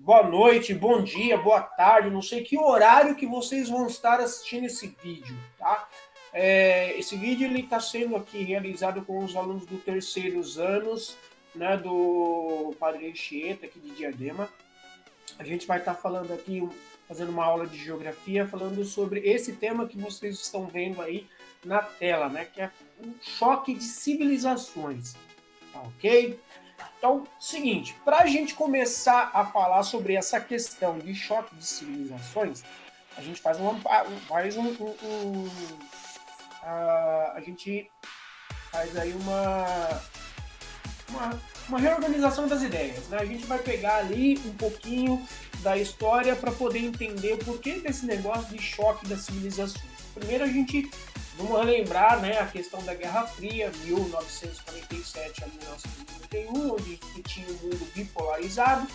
boa noite, bom dia, boa tarde, não sei que horário que vocês vão estar assistindo esse vídeo, tá? Esse vídeo ele está sendo aqui realizado com os alunos do terceiros anos, né, do Padre Anchieta, aqui de Diadema. A gente vai estar falando aqui, fazendo uma aula de geografia, falando sobre esse tema que vocês estão vendo aí na tela, né, que é o choque de civilizações, tá ok? Então, seguinte, para a gente começar a falar sobre essa questão de choque de civilizações, a gente faz a gente faz aí uma reorganização das ideias, né? A gente vai pegar ali um pouquinho da história para poder entender o porquê desse negócio de choque das civilizações. Primeiro vamos relembrar, né, a questão da Guerra Fria, 1947 a 1991, onde você tinha um mundo bipolarizado,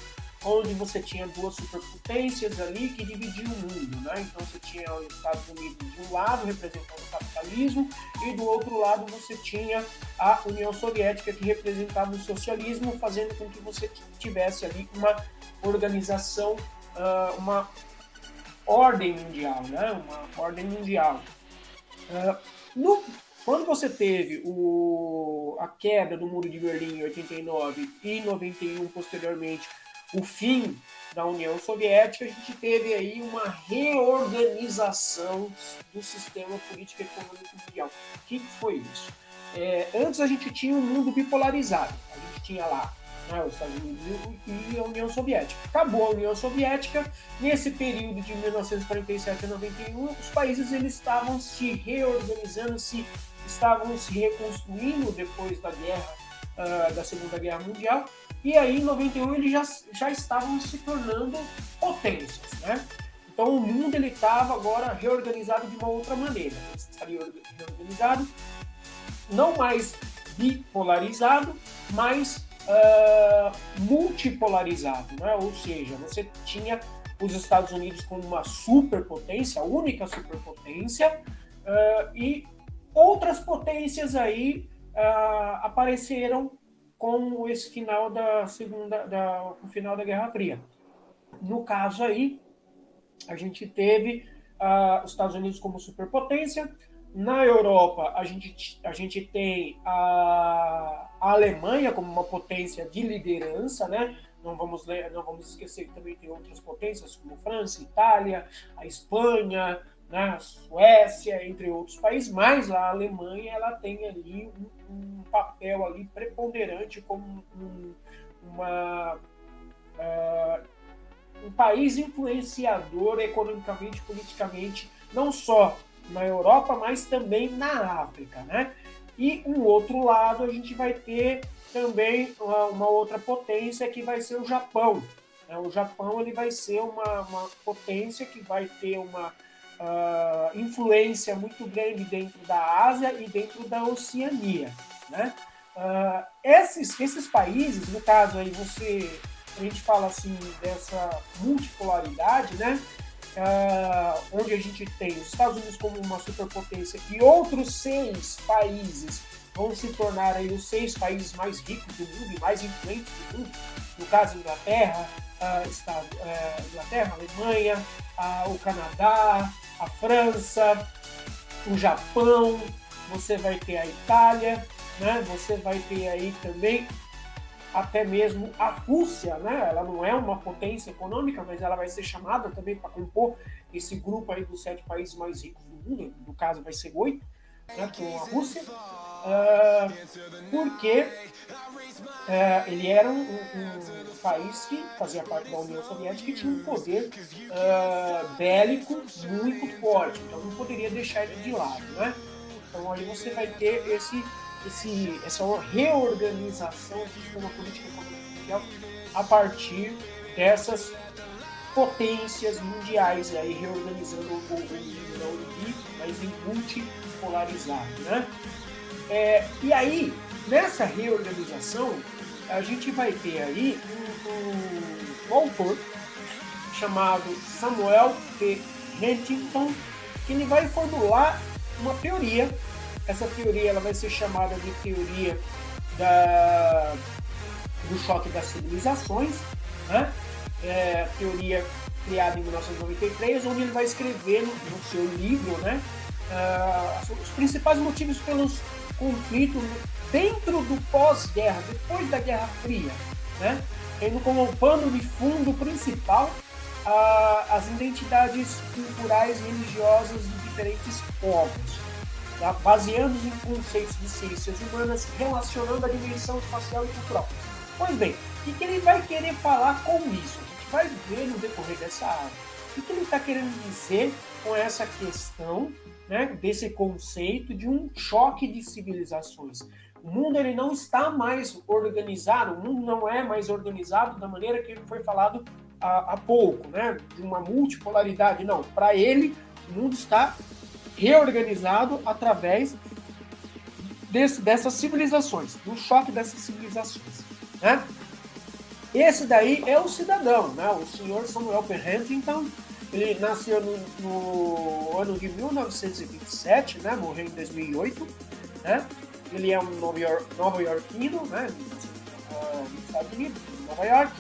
onde você tinha duas superpotências ali que dividiam o mundo, né? Então você tinha os Estados Unidos de um lado, representando o capitalismo, e do outro lado você tinha a União Soviética, que representava o socialismo, fazendo com que você tivesse ali uma organização, uma ordem mundial, né? Uma ordem mundial. Quando você teve a queda do Muro de Berlim em 89 e 91, posteriormente, o fim da União Soviética, a gente teve aí uma reorganização do sistema político e econômico mundial. O que foi isso? Antes a gente tinha um mundo bipolarizado. A gente tinha lá, né, os Estados Unidos e a União Soviética. Acabou a União Soviética. Nesse período de 1947 a 91, os países eles estavam se reorganizando, estavam se reconstruindo depois da guerra, da Segunda Guerra Mundial. E aí, em 91, eles já estavam se tornando potências, né? Então, o mundo ele estava agora reorganizado de uma outra maneira. Ele estaria reorganizado, não mais bipolarizado, mas multipolarizado, né? Ou seja, você tinha os Estados Unidos como uma superpotência, a única superpotência, e outras potências aí apareceram com esse final o final da Guerra Fria. No caso aí, a gente teve os Estados Unidos como superpotência. Na Europa, a gente tem a Alemanha como uma potência de liderança, né? Não vamos esquecer que também tem outras potências, como França, Itália, a Espanha, né? A Suécia, entre outros países, mas a Alemanha ela tem ali um papel ali preponderante como um país influenciador economicamente, politicamente, não só na Europa, mas também na África, né? E um outro lado, a gente vai ter também uma outra potência que vai ser o Japão. O Japão ele vai ser uma potência que vai ter uma influência muito grande dentro da Ásia e dentro da Oceania, né? Esses países, no caso aí a gente fala assim dessa multipolaridade, né? Onde a gente tem os Estados Unidos como uma superpotência e outros 6 países vão se tornar aí os 6 países mais ricos do mundo e mais influentes do mundo. No caso, Inglaterra, Alemanha, o Canadá, a França, o Japão, você vai ter a Itália, né? Você vai ter aí também até mesmo a Rússia, né? Ela não é uma potência econômica, mas ela vai ser chamada também para compor esse grupo aí dos 7 países mais ricos do mundo. No caso, vai ser 8, né? Com a Rússia, porque ele era um país que fazia parte da União Soviética e tinha um poder bélico muito forte, então não poderia deixar ele de lado, né? Então aí você vai ter essa reorganização do sistema político econômico mundial a partir dessas potências mundiais aí reorganizando o mundo não unir, mas em multipolarizado, né? E aí, nessa reorganização, a gente vai ter aí um autor chamado Samuel P. Huntington, que ele vai formular uma teoria. Essa teoria ela vai ser chamada de teoria do choque das civilizações, né? teoria criada em 1993, onde ele vai escrever no seu livro, né, os principais motivos pelos conflitos dentro do pós-guerra, depois da Guerra Fria, né, tendo como pano de fundo principal as identidades culturais e religiosas de diferentes povos, tá, baseando-se em conceitos de ciências humanas relacionando a dimensão espacial e cultural. Pois bem, o que ele vai querer falar com isso? A gente vai ver no decorrer dessa aula. O que ele está querendo dizer com essa questão, né, desse conceito de um choque de civilizações? O mundo ele não está mais organizado, o mundo não é mais organizado da maneira que foi falado há pouco, né, de uma multipolaridade. Não, para ele, o mundo está reorganizado através dessas civilizações, do choque dessas civilizações, né? Esse daí é o cidadão, né? O senhor Samuel P. Huntington, ele nasceu no ano de 1927, né? Morreu em 2008, né? Ele é um nova-iorquino, né? Dos Estados Unidos, de Nova York.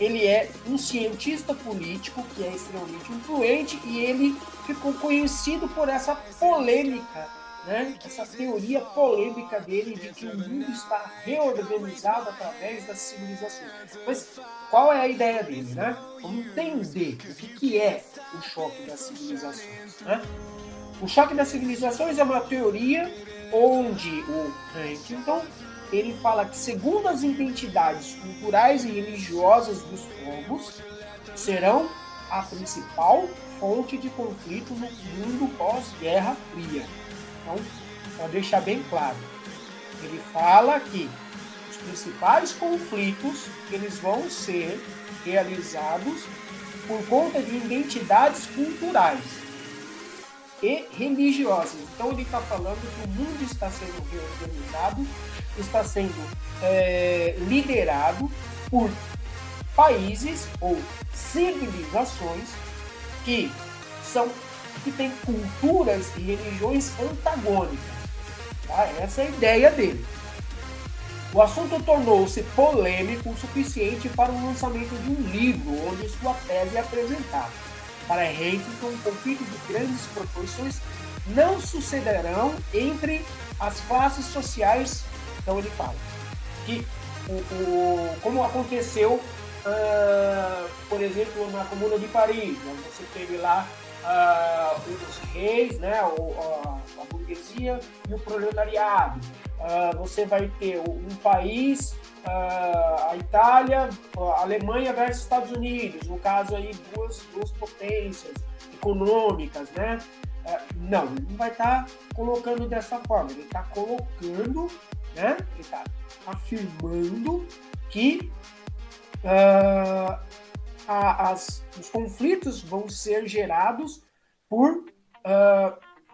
Ele é um cientista político que é extremamente influente e ele ficou conhecido por essa polêmica, né? Essa teoria polêmica dele de que o mundo está reorganizado através das civilizações. Mas qual é a ideia dele, né? Vamos entender o que é o choque das civilizações, né? O choque das civilizações é uma teoria onde o Huntington ele fala que, segundo as identidades culturais e religiosas dos povos, serão a principal fonte de conflito no mundo pós-Guerra Fria. Então, para deixar bem claro, ele fala que os principais conflitos eles vão ser realizados por conta de identidades culturais e religiosas. Então, ele está falando que o mundo está sendo reorganizado, está sendo liderado por países ou civilizações que têm culturas e religiões antagônicas. Tá? Essa é a ideia dele. O assunto tornou-se polêmico o suficiente para o lançamento de um livro onde sua tese é apresentada. Para Huntington, um conflito de grandes proporções não sucederão entre as classes sociais. Então ele fala que como aconteceu, por exemplo, na Comuna de Paris, onde você teve lá os reis, né, a burguesia e o proletariado. Você vai ter um país, a Itália, a Alemanha versus Estados Unidos, no caso aí duas potências econômicas, né? Não, ele não vai estar colocando dessa forma, ele está colocando, né? Ele está afirmando que os conflitos vão ser gerados por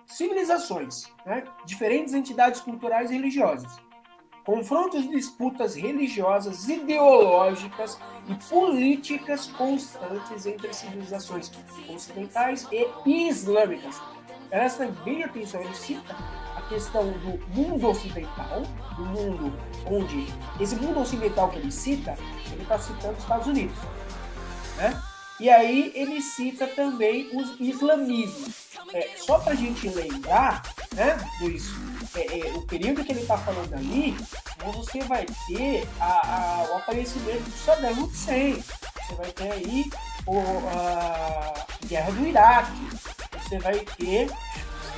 civilizações, né? Diferentes entidades culturais e religiosas. Confrontos e disputas religiosas, ideológicas e políticas constantes entre civilizações ocidentais e islâmicas. Presta bem atenção, ele cita a questão do mundo ocidental, do mundo onde... Esse mundo ocidental que ele cita, ele está citando os Estados Unidos, né? E aí ele cita também os islamismos. Só para a gente lembrar, né, o período que ele está falando ali, você vai ter o aparecimento do Saddam Hussein, você vai ter aí a Guerra do Iraque, você vai ter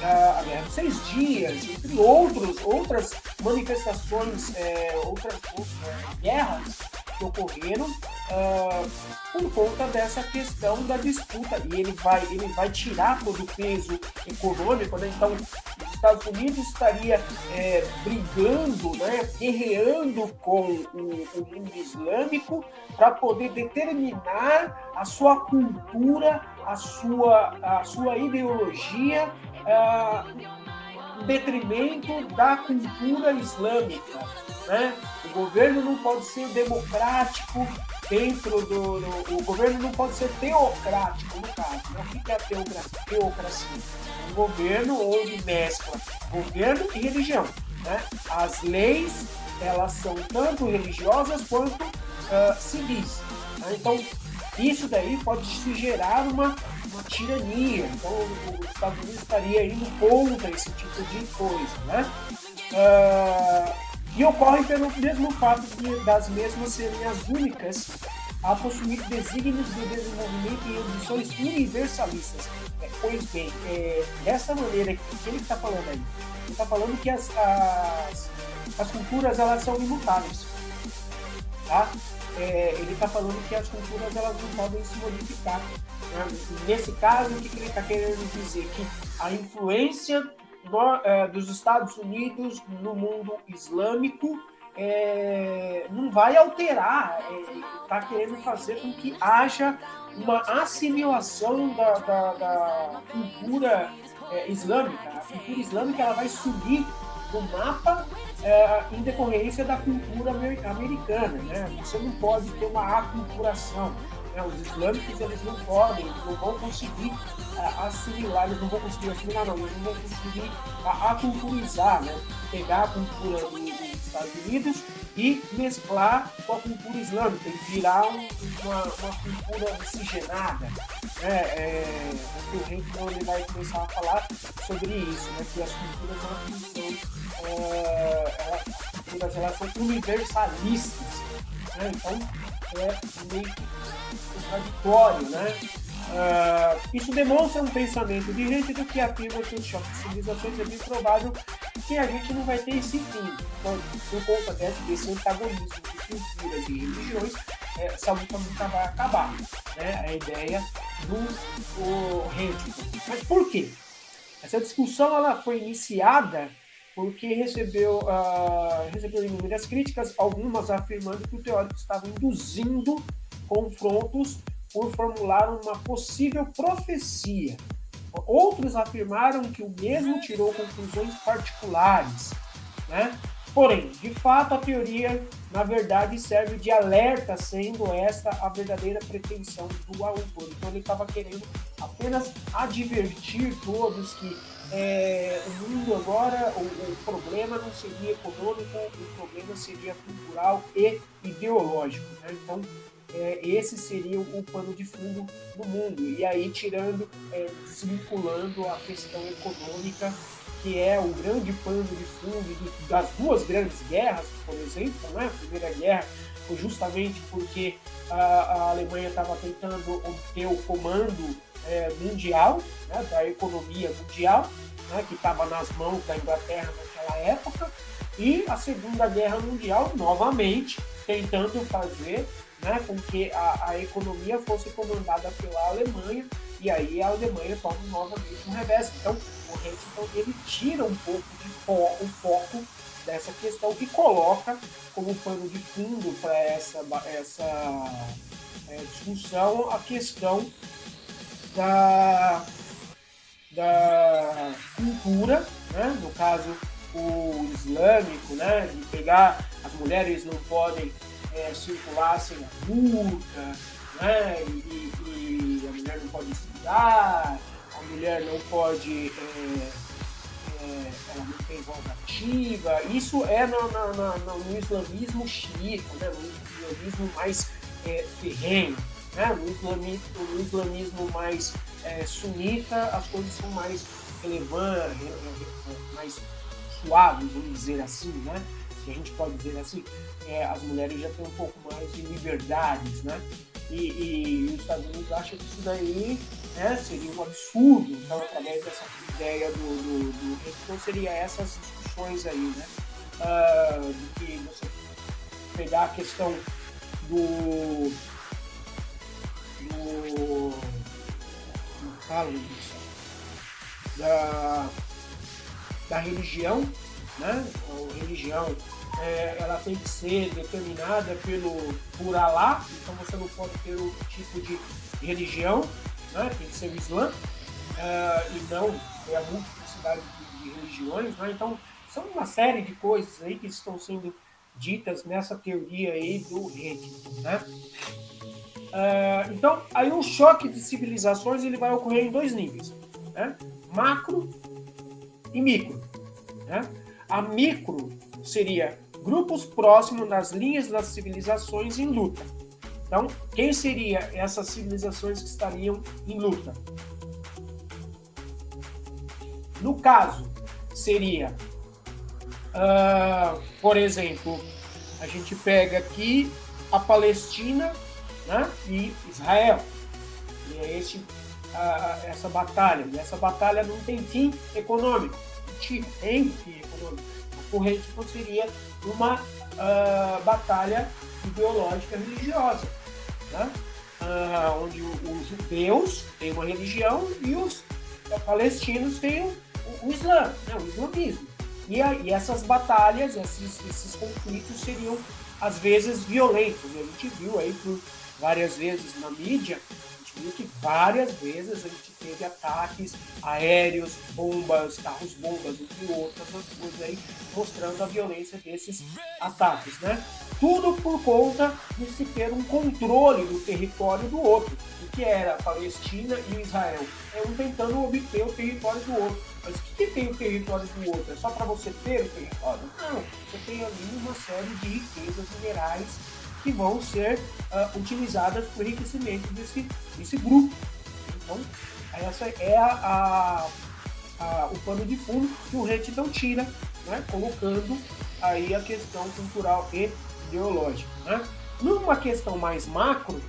a Guerra dos 6 Dias, entre outras manifestações, outras guerras que ocorreram por conta dessa questão da disputa. E ele vai tirar todo o peso econômico, né? Então, os Estados Unidos estaria brigando, né, guerreando com o mundo islâmico para poder determinar a sua cultura, a sua ideologia, em detrimento da cultura islâmica, né? O governo não pode ser democrático o governo não pode ser teocrático, no caso. Né? O que é a teocracia? Um governo onde mescla governo e religião, né? As leis, elas são tanto religiosas quanto civis. Né? Então, isso daí pode se gerar uma tirania. Então, os Estados Unidos estaria indo contra esse tipo de coisa, né? E ocorre pelo mesmo fato das mesmas serem as únicas a possuir desígnios de desenvolvimento e ambições universalistas. Pois bem, dessa maneira que ele está falando aí, ele está falando que as culturas elas são imutáveis, tá? Ele está falando que as culturas elas não podem se modificar. Né? Nesse caso, o que ele está querendo dizer? Que a influência dos Estados Unidos no mundo islâmico não vai alterar, está querendo fazer com que haja uma assimilação da cultura islâmica. A cultura islâmica ela vai subir do mapa em decorrência da cultura americana. Né? Você não pode ter uma aculturação. Né? Os islâmicos eles não podem, eles não vão conseguir assimilar, eles não vão conseguir assimilar, não, eles não vão conseguir aculturizar, né? Pegar a cultura dos Estados Unidos e mesclar com a cultura islâmica e virar uma cultura miscigenada. O Hamilton ele vai começar a falar sobre isso, né? Que as culturas elas são universalistas. Né? Então, é meio que contraditório, né? Isso demonstra um pensamento de gente do que afirma que os choques de civilizações é bem provável que a gente não vai ter esse fim. Então, por conta desse antagonismo de culturas e religiões, essa luta nunca vai acabar. Né? A ideia do Hamilton. Mas por quê? Essa discussão ela foi iniciada porque recebeu inúmeras críticas, algumas afirmando que o teórico estava induzindo confrontos por formular uma possível profecia. Outros afirmaram que o mesmo tirou conclusões particulares. Né? Porém, de fato, a teoria, na verdade, serve de alerta, sendo esta a verdadeira pretensão do autor. Então, ele estava querendo apenas advertir todos que o mundo agora, o problema não seria econômico, o problema seria cultural e ideológico. Né? Então, esse seria o pano de fundo do mundo. E aí, desvinculando a questão econômica, que é o grande pano de fundo das duas grandes guerras, por exemplo. Né? A Primeira Guerra foi justamente porque a Alemanha estava tentando obter o comando mundial, né, da economia mundial, né, que estava nas mãos da Inglaterra naquela época, e a Segunda Guerra Mundial, novamente, tentando fazer, né, com que a economia fosse comandada pela Alemanha, e aí a Alemanha toma novamente um revés. Então, o Hamilton ele tira um pouco o foco dessa questão e coloca como pano de fundo para essa discussão a questão da cultura, né? No caso o islâmico, né? De pegar as mulheres não podem circular sem a burca, né? E a mulher não pode estudar, a mulher não pode ela não tem voz ativa. Isso é no islamismo xiita, né? No islamismo mais ferrenho. Né? No islamismo mais sunita, as coisas são mais relevantes, mais suaves, vamos dizer assim, né? Se a gente pode dizer assim, as mulheres já têm um pouco mais de liberdades, né? E os Estados Unidos acham que isso daí seria um absurdo. Então, através dessa ideia do então seria essas discussões aí, né? De que você pegar a questão da religião, né? A religião ela tem que ser determinada por Alá, então você não pode ter outro tipo de religião, né? Tem que ser o Islã, e não a multiplicidade de religiões, né? Então são uma série de coisas aí que estão sendo ditas nessa teoria aí do Hamilton, né? Então, aí um choque de civilizações ele vai ocorrer em dois níveis, né? Macro e micro. Né? A micro seria grupos próximos das linhas das civilizações em luta. Então, quem seriam essas civilizações que estariam em luta? No caso, seria, por exemplo, a gente pega aqui a Palestina, né, e Israel. E é essa batalha. E essa batalha não tem fim econômico. Mentira, tem fim econômico. A corrente seria uma batalha ideológica religiosa, né? Onde os judeus têm uma religião e os palestinos têm o Islã, né? O islamismo. E essas batalhas, esses conflitos seriam, às vezes, violentos. A gente viu aí por várias vezes na mídia, a gente viu que várias vezes a gente teve ataques aéreos, bombas, carros-bombas, entre outras coisas aí, mostrando a violência desses ataques, né? Tudo por conta de se ter um controle do território do outro, o que era a Palestina e Israel. É um tentando obter o território do outro. Mas o que tem o território do outro? É só para você ter o território? Não, você tem ali uma série de riquezas minerais que vão ser utilizadas para o enriquecimento desse grupo. Então, essa é o pano de fundo que o Rete não tira, né, colocando aí a questão cultural e ideológica. Né? Numa questão mais macro,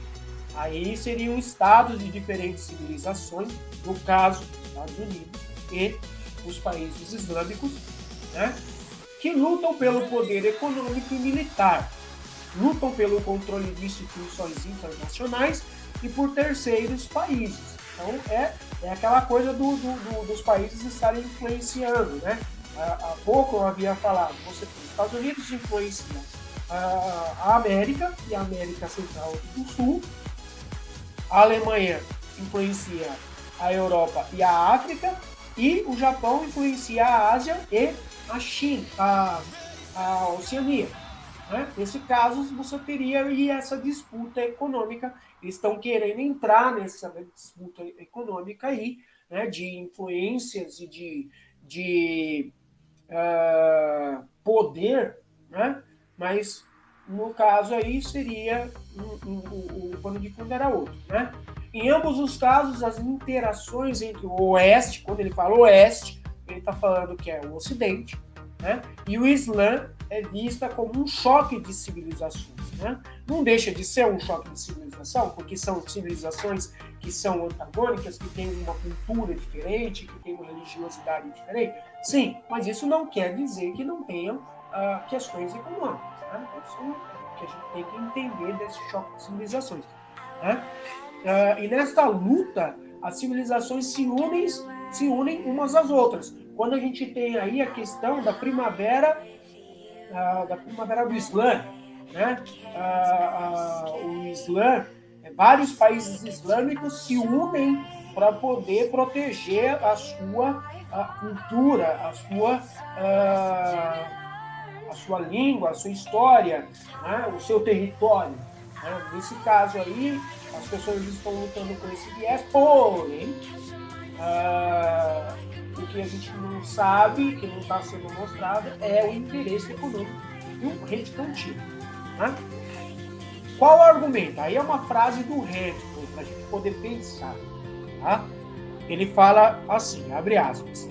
aí seriam estados de diferentes civilizações, no caso, Estados Unidos e os países islâmicos, né, que lutam pelo poder econômico e militar, lutam pelo controle de instituições internacionais e por terceiros países. Então, é aquela coisa dos países estarem influenciando, né? Há pouco eu havia falado, você tem os Estados Unidos influenciam a América e a América Central e do Sul, a Alemanha influencia a Europa e a África, e o Japão influencia a Ásia e a China, a Oceania. Né? Nesse caso, você teria aí essa disputa econômica. Eles estão querendo entrar nessa disputa econômica aí, né, de influências e de poder, né? Mas no caso aí seria o pano de fundo era outro, né? Em ambos os casos, as interações entre o Oeste, quando ele fala Oeste, ele está falando que é o Ocidente, né? E o Islã é vista como um choque de civilizações, né? Não deixa de ser um choque de civilização, porque são civilizações que são antagônicas, que têm uma cultura diferente, que têm uma religiosidade diferente. Sim, mas isso não quer dizer que não tenham questões econômicas, né? Isso é o que a gente tem que entender desse choque de civilizações, né? E nesta luta, as civilizações se unem umas às outras. Quando a gente tem aí a questão da primavera do Islã, né? O Islã, vários países islâmicos se unem para poder proteger a sua cultura, a sua língua, a sua história, né? O seu território. Né? Nesse caso aí, as pessoas estão lutando com esse viés, porém, o que a gente não sabe, que não está sendo mostrado, é o interesse econômico e o Rede Cantinho. Né? Qual o argumento? Aí é uma frase do Hamilton, para a gente poder pensar. Tá? Ele fala assim, abre aspas,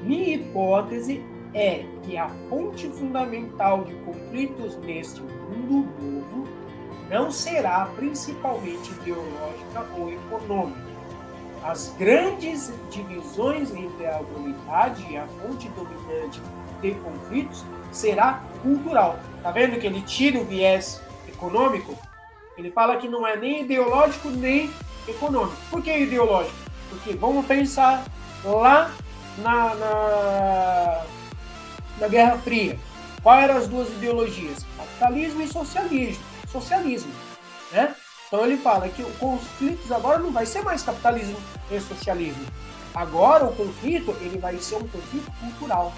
minha hipótese é que a fonte fundamental de conflitos neste mundo novo não será principalmente ideológica ou econômica. As grandes divisões entre a humanidade e a fonte dominante de conflitos será cultural. Tá vendo que ele tira o viés econômico? Ele fala que não é nem ideológico nem econômico. Por que ideológico? Porque vamos pensar lá na Guerra Fria. Quais eram as duas ideologias? Capitalismo e socialismo, né? Então ele fala que o conflito agora não vai ser mais capitalismo e socialismo. Agora o conflito ele vai ser um conflito cultural.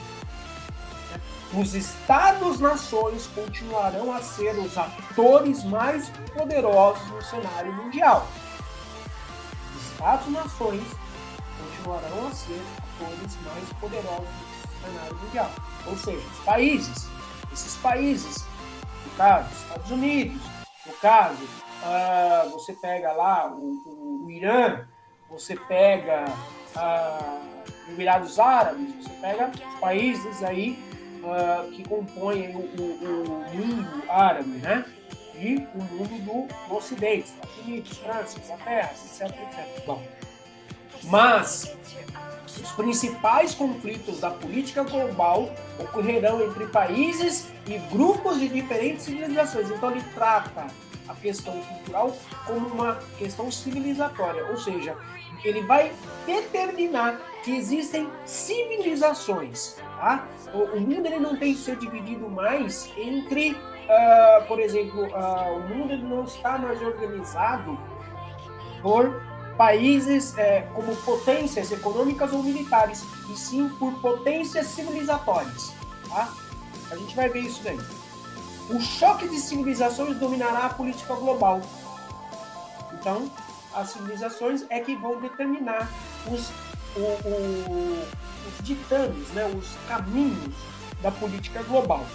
Né? Os Estados-nações continuarão a ser os atores mais poderosos no cenário mundial. Os Estados-nações continuarão a ser atores mais poderosos no cenário mundial. Ou seja, esses países, no caso, Estados Unidos, No caso, você pega lá o Irã, você pega Emirados Árabes, você pega os países aí que compõem o mundo árabe, né? E o mundo do Ocidente, Estados Unidos, França, Inglaterra, etc, etc. Bom, mas os principais conflitos da política global ocorrerão entre países e grupos de diferentes civilizações. Então ele trata a questão cultural como uma questão civilizatória, ou seja, ele vai determinar que existem civilizações. Tá? O mundo ele não tem que ser dividido mais entre, por exemplo, o mundo ele não está mais organizado por países como potências econômicas ou militares, e sim por potências civilizatórias. Tá? A gente vai ver isso daí. O choque de civilizações dominará a política global. Então, as civilizações é que vão determinar os ditames, né, os caminhos da política global.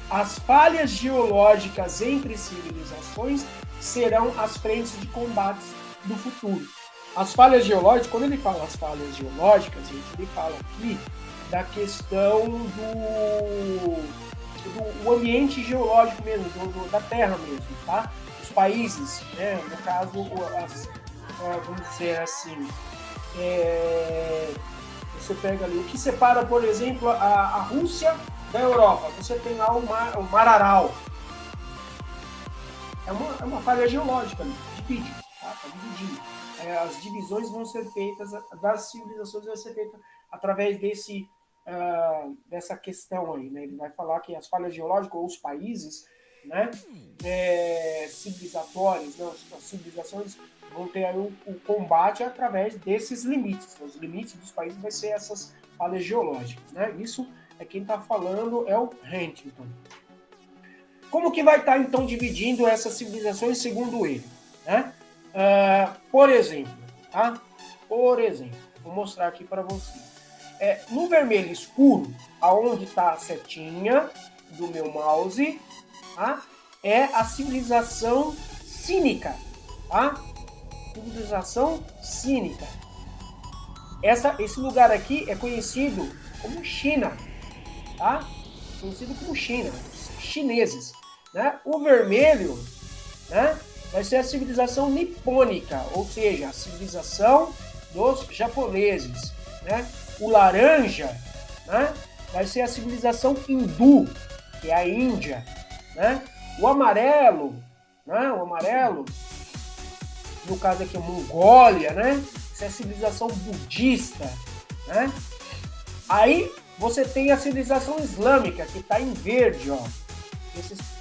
As falhas geológicas entre civilizações serão as frentes de combates do futuro. As falhas geológicas, quando ele fala as falhas geológicas, ele fala aqui da questão do ambiente geológico mesmo, da Terra mesmo, tá? Os países, né? No caso, vamos dizer assim, você pega ali, o que separa, por exemplo, a Rússia da Europa, você tem lá o Mar Aral. É uma falha geológica ali, divide, tá? Tá dividindo. As divisões vão ser feitas, das civilizações vão ser feitas através dessa questão aí, né? Ele vai falar que as falhas geológicas, ou os países, né, civilizatórios, né, as civilizações vão ter aí o combate através desses limites. Os limites dos países vai ser essas falhas geológicas, né? Isso é quem está falando, é o Huntington. Como que vai estar, então, dividindo essas civilizações segundo ele? Né? Por exemplo, tá? Por exemplo, vou mostrar aqui para você. No vermelho escuro, aonde está a setinha do meu mouse, tá? É a civilização cínica, tá? Civilização cínica. Esse lugar aqui é conhecido como China, tá? Conhecido como China, os chineses, né? O vermelho, né, vai ser a civilização nipônica, ou seja, a civilização dos japoneses, né? O laranja, né, vai ser a civilização hindu, que é a Índia, né? O amarelo, né? O amarelo, no caso aqui, a Mongólia, né? Essa é a civilização budista, né? Aí você tem a civilização islâmica, que está em verde, ó.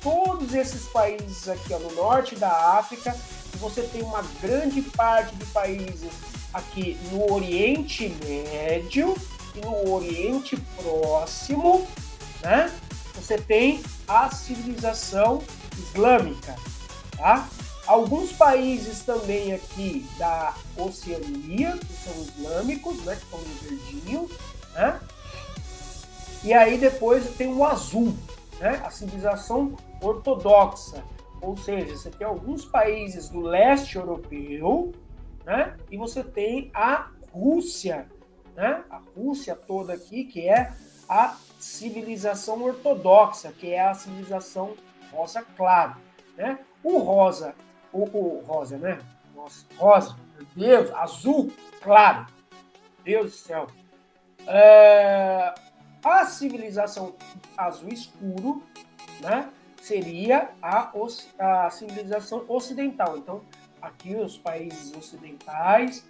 Todos esses países aqui, ó, no norte da África, você tem uma grande parte de países aqui no Oriente Médio e no Oriente Próximo, né? Você tem a civilização islâmica, tá? Alguns países também aqui da Oceania, que são islâmicos, né? Que estão no verdinho, né? E aí depois tem o azul, né? A civilização ortodoxa, ou seja, você tem alguns países do leste europeu, né? E você tem a Rússia, né? A Rússia toda aqui, que é a civilização ortodoxa, que é a civilização rosa claro, né? O rosa, né? Nossa, rosa, meu Deus, azul claro, Deus do céu. A civilização azul escuro, né, seria a civilização ocidental. Então, aqui os países ocidentais,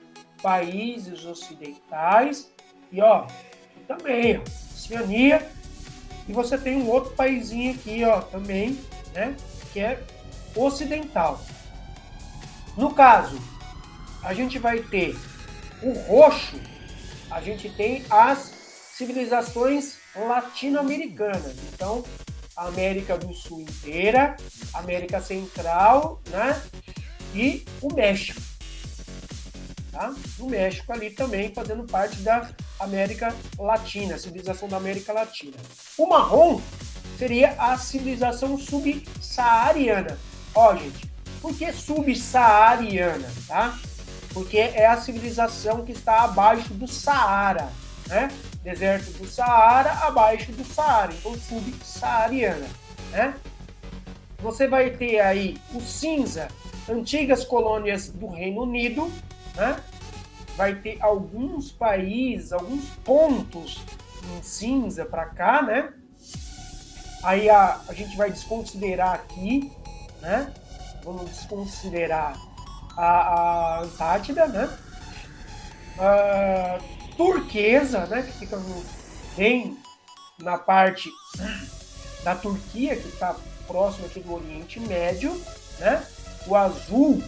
e ó, também, ó, Oceania, e você tem um outro paísinho aqui, ó, também, né, que é ocidental. No caso, a gente vai ter o roxo, a gente tem as civilizações latino-americanas. Então, a América do Sul inteira, América Central, né? E o México. Tá? O México ali também fazendo parte da América Latina, a civilização da América Latina. O marrom seria a civilização subsaariana. subsaariana. Ó, gente, por que subsaariana, tá? Porque é a civilização que está abaixo do Saara, né? Deserto do Saara, abaixo do Saara, então subsaariana, né? Você vai ter aí o cinza, antigas colônias do Reino Unido, né? Vai ter alguns países, alguns pontos em cinza para cá, né? Aí a gente vai desconsiderar aqui, né? Vamos desconsiderar a Antártida, né? A turquesa, né? Que fica bem na parte da Turquia, que está próximo aqui do Oriente Médio, né? O azul,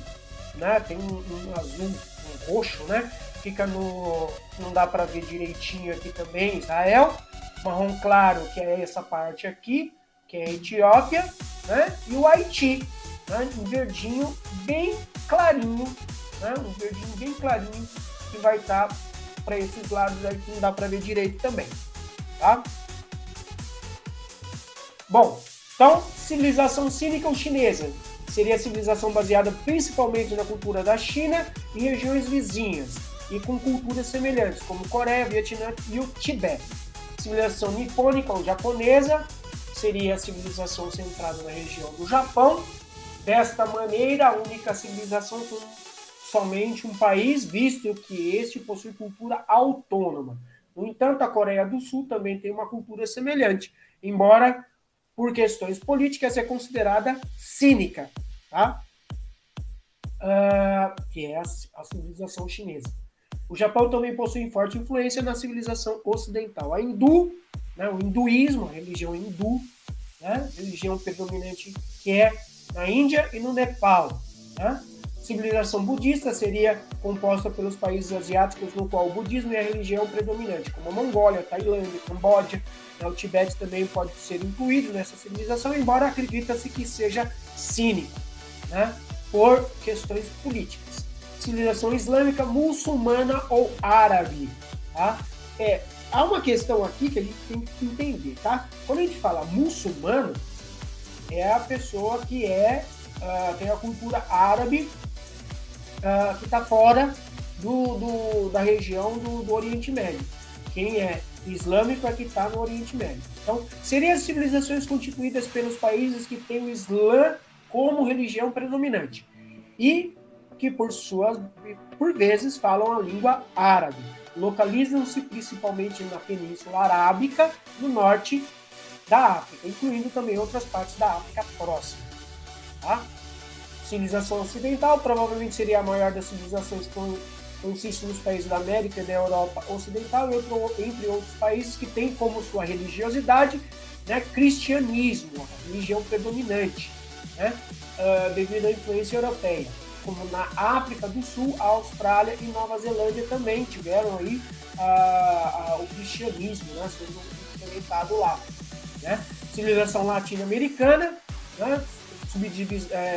né? Tem um azul, um roxo, né? Fica no... não dá para ver direitinho aqui também, Israel. Marrom claro, que é essa parte aqui, que é a Etiópia, né? E o Haiti, né? Um verdinho bem clarinho, né? Um verdinho bem clarinho que vai estar para esses lados aí que não dá para ver direito também, tá? Bom, então, civilização cínica ou chinesa seria a civilização baseada principalmente na cultura da China e regiões vizinhas, e com culturas semelhantes, como Coreia, Vietnã e o Tibete. Civilização nipônica ou japonesa seria a civilização centrada na região do Japão. Desta maneira, a única civilização com somente um país, visto que este possui cultura autônoma. No entanto, a Coreia do Sul também tem uma cultura semelhante, embora por questões políticas é considerada cínica, tá? Que é a civilização chinesa. O Japão também possui forte influência na civilização ocidental. A hindu, né, o hinduísmo, a religião hindu, né, religião predominante que é na Índia e no Nepal. Né? Civilização budista seria composta pelos países asiáticos no qual o budismo é a religião predominante, como a Mongólia, Tailândia, Camboja. Né, o Tibete também pode ser incluído nessa civilização, embora acredita-se que seja cínico, né, por questões políticas. Civilização islâmica, muçulmana ou árabe, tá? Há uma questão aqui que a gente tem que entender, tá? Quando a gente fala muçulmano, é a pessoa que tem a cultura árabe, que está fora da região do Oriente Médio. Quem é islâmico é que está no Oriente Médio. Então, seriam as civilizações constituídas pelos países que têm o Islã como religião predominante e que, por vezes, falam a língua árabe. Localizam-se principalmente na Península Arábica, no norte da África, incluindo também outras partes da África próxima. Tá? Civilização ocidental provavelmente seria a maior das civilizações que consiste nos países da América e da Europa Ocidental, entre outros países que têm como sua religiosidade, né, cristianismo, a religião predominante, né, devido à influência europeia. Como na África do Sul, a Austrália e Nova Zelândia também tiveram aí o cristianismo, né, sendo implementado lá. Né? Civilização latino-americana, né,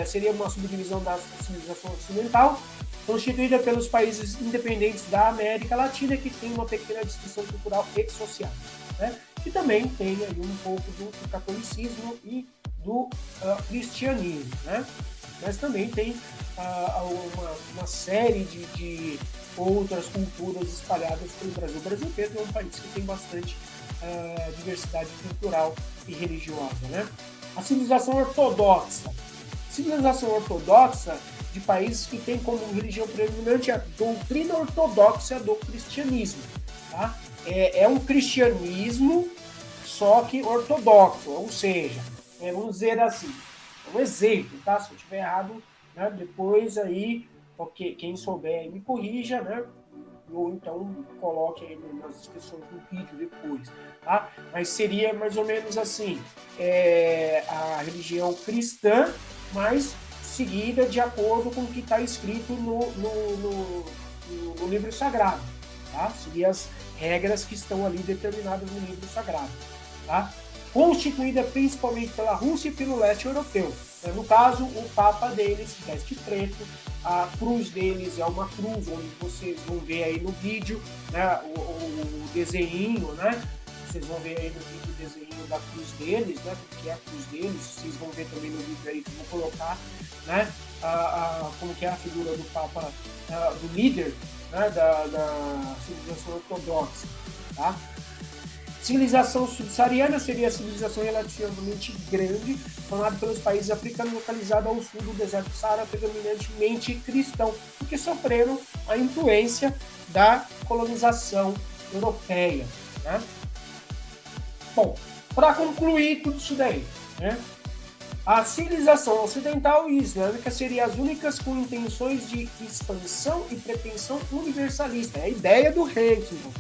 seria uma subdivisão da civilização ocidental, constituída pelos países independentes da América Latina, que tem uma pequena distinção cultural e social. Né? E também tem aí um pouco do catolicismo e do cristianismo. Né? Mas também tem uma série de outras culturas espalhadas pelo Brasil. O Brasil mesmo é um país que tem bastante diversidade cultural e religiosa. Né? A civilização ortodoxa. Civilização ortodoxa de países que tem como religião predominante a doutrina ortodoxa do cristianismo. Tá? É um cristianismo, só que ortodoxo, ou seja, vamos dizer assim, um exemplo, tá? Se eu estiver errado, né, depois aí, quem souber me corrija, né? Ou então coloque aí nas descrições do vídeo depois, tá? Mas seria mais ou menos assim, a religião cristã, mas seguida de acordo com o que está escrito no livro sagrado, tá? Seria as regras que estão ali determinadas no livro sagrado, tá? Constituída principalmente pela Rússia e pelo leste europeu. No caso, o Papa deles veste preto, a cruz deles é uma cruz, onde vocês vão ver aí no vídeo, né, o desenho, né, vocês vão ver aí no vídeo o desenho da cruz deles, né? Porque é a cruz deles, vocês vão ver também no vídeo aí que eu vou colocar, né? Como que é a figura do Papa, do líder, né? Da civilização ortodoxa, tá? Civilização subsaariana seria a civilização relativamente grande, formada pelos países africanos localizados ao sul do deserto do Saara, predominantemente cristão, porque sofreram a influência da colonização europeia, né? Bom, para concluir tudo isso daí, né? A civilização ocidental e islâmica seriam as únicas com intenções de expansão e pretensão universalista. É a ideia do Huntington,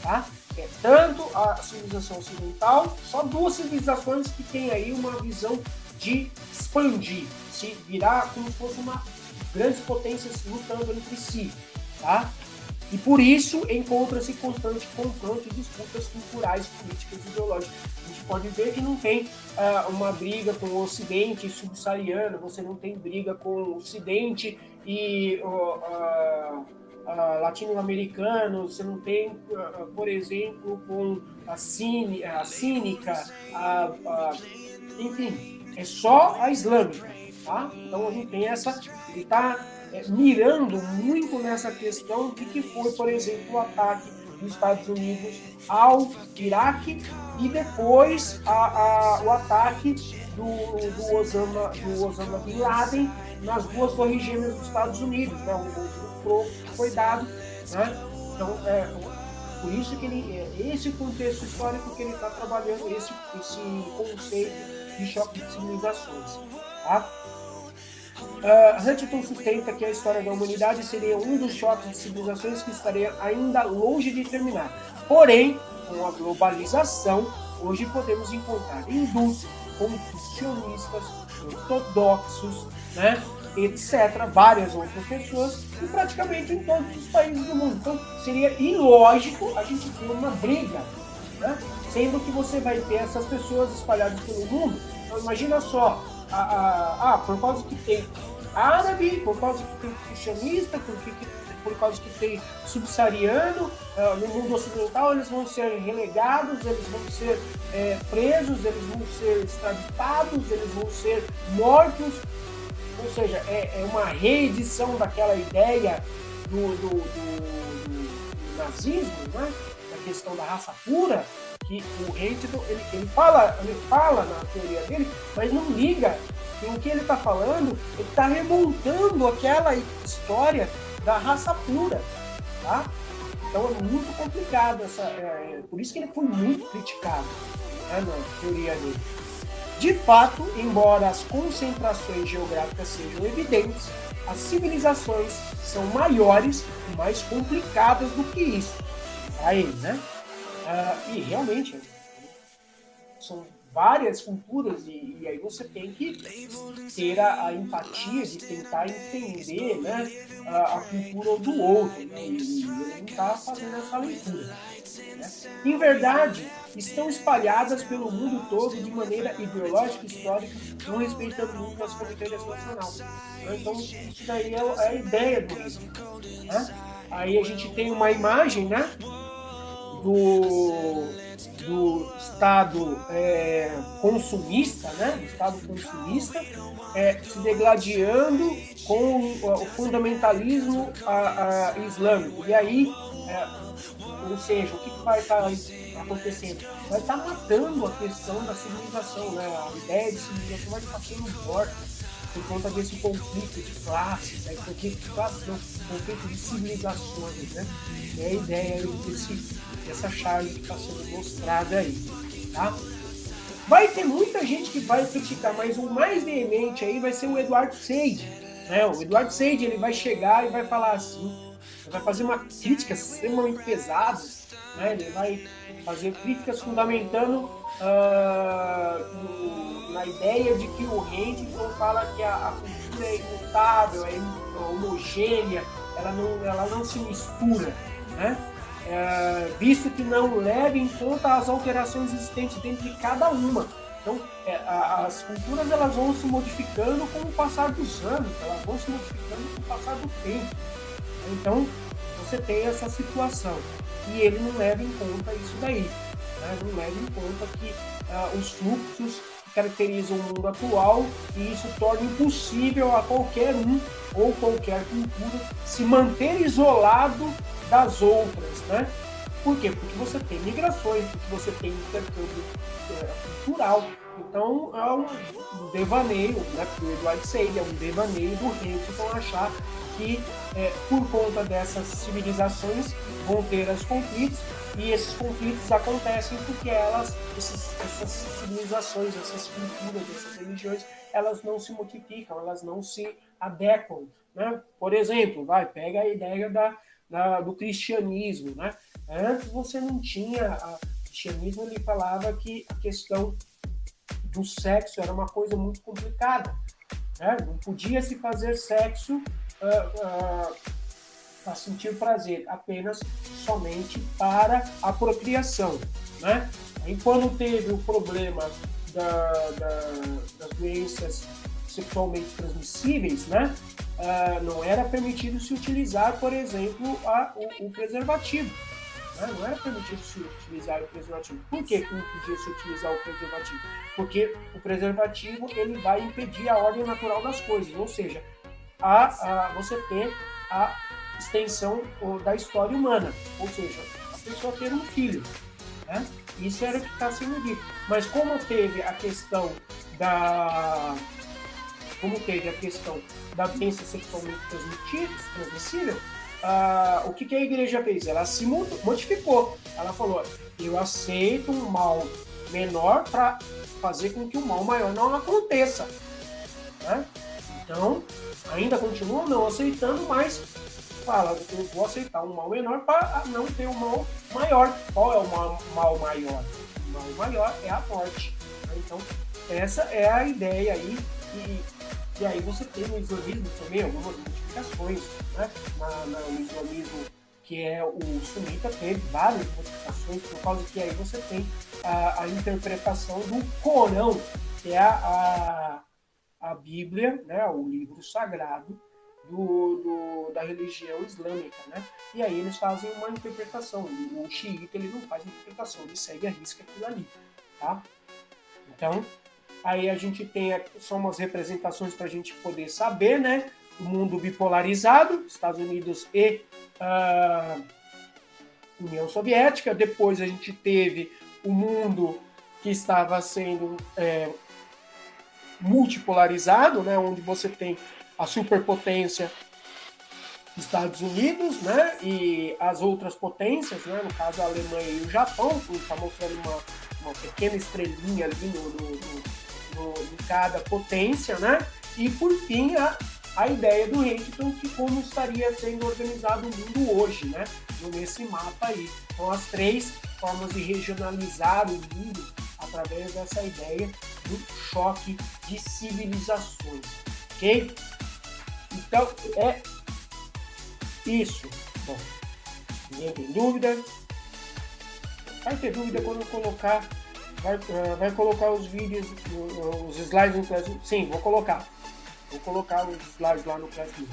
tá? É tanto a civilização ocidental, só duas civilizações que têm aí uma visão de expandir, se virar como se fosse uma grandes potências lutando entre si, tá? E por isso encontra-se constante confronto e disputas culturais, políticas e ideológicas. A gente pode ver que não tem uma briga com o Ocidente subsaariano, você não tem briga com o Ocidente e latino-americano, você não tem, por exemplo, com a cínica, enfim, é só a islâmica, tá? Então a gente tem essa, ele está mirando muito nessa questão de que foi, por exemplo, o ataque dos Estados Unidos ao Iraque e depois o ataque do Osama Bin Laden nas duas torres gêmeas dos Estados Unidos, né? O troco que foi dado, né? Então, por isso que esse contexto histórico que ele está trabalhando, esse conceito de choque de civilizações, tá? Huntington sustenta que a história da humanidade seria um dos choques de civilizações que estaria ainda longe de terminar. Porém, com a globalização, hoje podemos encontrar hindus, confucionistas, ortodoxos, né, etc., várias outras pessoas, e praticamente em todos os países do mundo. Então, seria ilógico a gente ter uma briga, né, sendo que você vai ter essas pessoas espalhadas pelo mundo. Então, imagina só, por causa que tem árabe, por causa que tem confucionista, por causa que tem subsaariano, no mundo ocidental eles vão ser relegados, eles vão ser presos, eles vão ser extraditados, eles vão ser mortos. Ou seja, é uma reedição daquela ideia do nazismo, né? Da questão da raça pura, que o Huntington, ele fala na teoria dele, mas não liga que o que ele está falando, ele está remontando aquela história da raça pura, tá? Então é muito complicado, por isso que ele foi muito criticado, né, na teoria dele. De fato, embora as concentrações geográficas sejam evidentes, as civilizações são maiores e mais complicadas do que isso, para ele, né? E realmente são várias culturas e aí você tem que ter a empatia de tentar entender, né, a cultura do outro, né, e ele não está fazendo essa leitura, né? Em verdade, estão espalhadas pelo mundo todo de maneira ideológica e histórica, não respeitando muito as fronteiras nacionais. Então, isso daí é a ideia do risco, né? Aí a gente tem uma imagem, né, do Estado consumista, né? Do Estado consumista, se degladiando com o fundamentalismo islâmico. E aí, ou seja, o que vai estar acontecendo? Vai estar matando a questão da civilização, né? A ideia de civilização vai estar sendo morta por conta desse conflito de classes, né? Conflito de classes, não, conflito de civilizações, né? É a ideia dessa chave que está sendo mostrada aí, tá? Vai ter muita gente que vai criticar, mas o mais veemente aí vai ser o Edward Said, né? O Edward Said, ele vai chegar e vai falar assim, vai fazer uma crítica extremamente pesada, né? Ele vai fazer críticas fundamentando na ideia de que o Huntington fala que a cultura é imutável, é homogênea, ela não se mistura, né? Visto que não leva em conta as alterações existentes dentro de cada uma. Então, as culturas elas vão se modificando com o passar dos anos, elas vão se modificando com o passar do tempo. Então, você tem essa situação. E ele não leva em conta isso daí. né? Não leva em conta que os fluxos que caracterizam o mundo atual, e isso torna impossível a qualquer um ou qualquer cultura se manter isolado das outras, né? Por quê? Porque você tem migrações, porque você tem intercâmbio cultural. Então, é um devaneio, né, que o Eduardo Said, é um devaneio do Hamilton achar que, por conta dessas civilizações, vão ter os conflitos, e esses conflitos acontecem porque essas civilizações, essas culturas, essas religiões, elas não se multiplicam, elas não se adequam, né? Por exemplo, pega a ideia do cristianismo, né? Antes você não tinha, o cristianismo ele falava que a questão do sexo era uma coisa muito complicada, né? Não podia se fazer sexo para sentir prazer, apenas somente para a procriação, né? Aí quando teve o problema das doenças sexualmente transmissíveis, né? Não era permitido se utilizar, por exemplo, o preservativo. Né? Não era permitido se utilizar o preservativo. Por que não podia se utilizar o preservativo? Porque o preservativo ele vai impedir a ordem natural das coisas, ou seja, você ter a extensão da história humana, ou seja, a pessoa ter um filho. Né? Isso era o que está sendo dito. Mas como teve a questão da doença sexualmente transmissível, o que a igreja fez? Ela se modificou. Ela falou, eu aceito um mal menor para fazer com que o mal maior não aconteça. Né? Então, ainda continua não aceitando, mas fala, eu vou aceitar um mal menor para não ter um mal maior. Qual é o mal maior? O mal maior é a morte. Então, essa é a ideia aí. E aí você tem no islamismo também algumas modificações, né? No islamismo, que é o sunita, teve várias modificações, por causa que aí você tem a interpretação do Corão, que é a Bíblia, né? O livro sagrado da religião islâmica, né? E aí eles fazem uma interpretação. O xiita ele não faz interpretação, ele segue a risca aquilo ali, tá? Então, aí a gente tem só umas representações para a gente poder saber, né? O mundo bipolarizado, Estados Unidos e União Soviética. Depois a gente teve o mundo que estava sendo multipolarizado, né? Onde você tem a superpotência Estados Unidos, né? E as outras potências, né? No caso a Alemanha e o Japão, que está mostrando uma pequena estrelinha ali em cada potência, né? E por fim a ideia do Hamilton, que como estaria sendo organizado o mundo hoje, né? Nesse mapa aí. Então as três formas de regionalizar o mundo através dessa ideia do choque de civilizações, ok? Então é isso. Bom, ninguém tem dúvida? Vai ter dúvida quando colocar. Vai colocar os vídeos, os slides no Classroom? Sim, vou colocar. Vou colocar os slides lá no Classroom.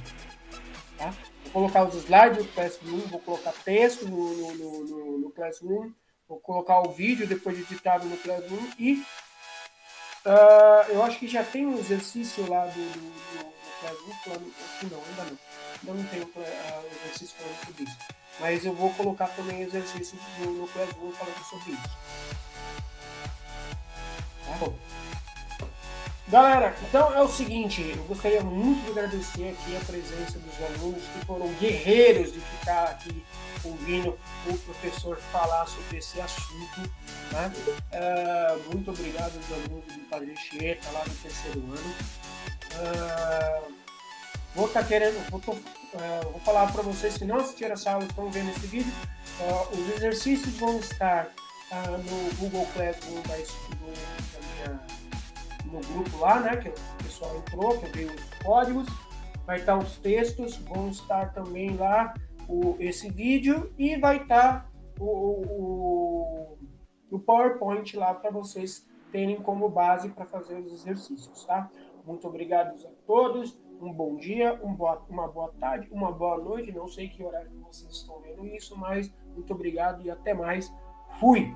Tá? Vou colocar os slides no Classroom, vou colocar texto no Classroom, vou colocar o vídeo depois de editado no Classroom e eu acho que já tem um exercício lá do Classroom, não, ainda não. Ainda não tem o exercício falando sobre isso. Mas eu vou colocar também exercícios no Classroom falando sobre isso. Tá bom. Galera, então é o seguinte, eu gostaria muito de agradecer aqui a presença dos alunos que foram guerreiros de ficar aqui ouvindo o professor falar sobre esse assunto. Né? Muito obrigado aos alunos do Padre Anchieta lá no terceiro ano. Vou falar para vocês que não assistiram essa aula, estão vendo esse vídeo. Os exercícios vão estar no Google Classroom no grupo lá, né, que o pessoal entrou, que eu dei os códigos, vai estar os textos, vão estar também lá esse vídeo e vai estar o PowerPoint lá para vocês terem como base para fazer os exercícios, tá? Muito obrigado a todos, um bom dia, uma boa tarde, uma boa noite, não sei que horário que vocês estão vendo isso, mas muito obrigado e até mais. Fui!